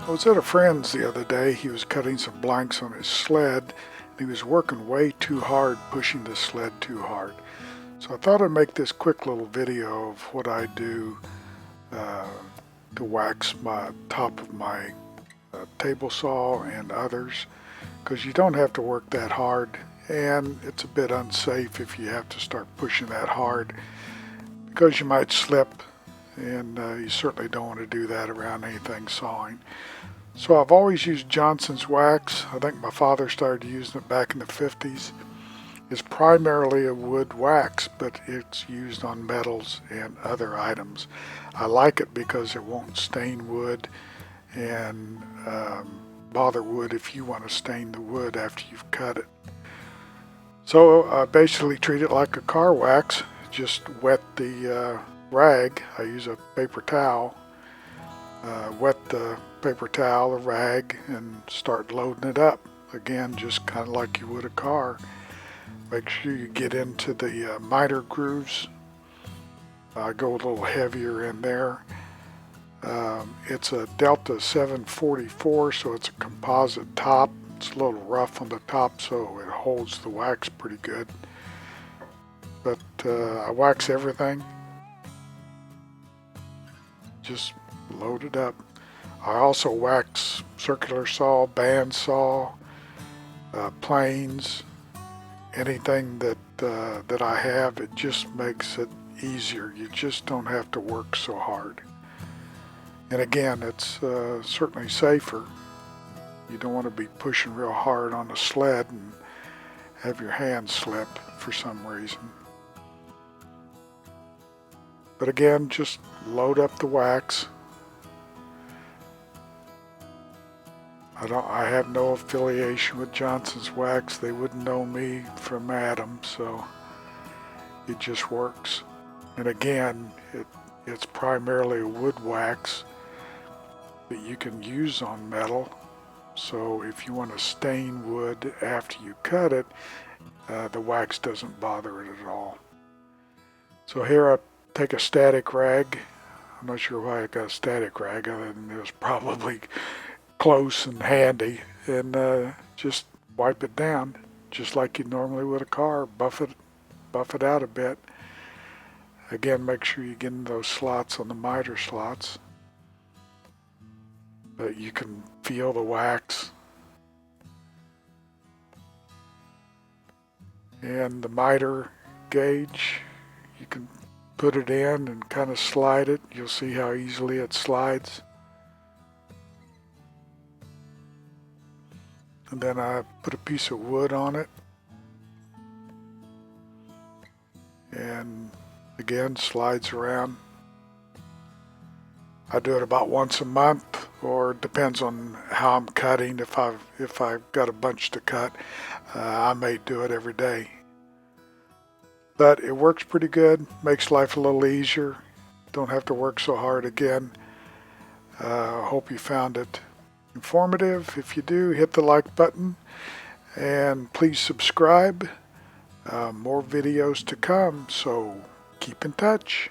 I was at a friend's the other day. He was cutting some blanks on his sled. He was working way too hard, pushing the sled too hard. So I thought I'd make this quick little video of what I do uh, to wax my top of my table saw and others, because you don't have to work that hard, and it's a bit unsafe if you have to start pushing that hard because you might slip, and you certainly don't want to do that around anything sawing. So I've always used Johnson's wax. I think my father started using it back in the 50s. It's primarily a wood wax, but it's used on metals and other items. I like it because it won't stain wood and bother wood if you want to stain the wood after you've cut it. So I basically treat it like a car wax. Just wet the rag. I use a paper towel. Wet the paper towel or rag and start loading it up. Again, just kind of like you would a car. Make sure you get into the miter grooves. I go a little heavier in there. It's a Delta 744, so it's a composite top. It's a little rough on the top, so it holds the wax pretty good. But I wax everything. Just load it up. I also wax circular saw, band saw, planes, anything that I have. It just makes it easier. You just don't have to work so hard. And again, it's certainly safer. You don't want to be pushing real hard on a sled and have your hand slip for some reason. But again, just load up the wax. I have no affiliation with Johnson's Wax. They wouldn't know me from Adam, so it just works. And again, it's primarily a wood wax that you can use on metal. So if you want to stain wood after you cut it, the wax doesn't bother it at all. So here I take a static rag. I'm not sure why I got a static rag other than it was probably close and handy, and just wipe it down just like you normally would a car. Buff it out a bit. Again, make sure you get in those slots on the miter slots. But you can feel the wax. And the miter gauge, you can put it in and kind of slide it. You'll see how easily it slides. And then I put a piece of wood on it. And again, slides around. I do it about once a month, or it depends on how I'm cutting. If I've got a bunch to cut, I may do it every day. But it works pretty good, makes life a little easier. Don't have to work so hard again. I hope you found it informative. If you do, hit the like button and please subscribe. More videos to come, so keep in touch.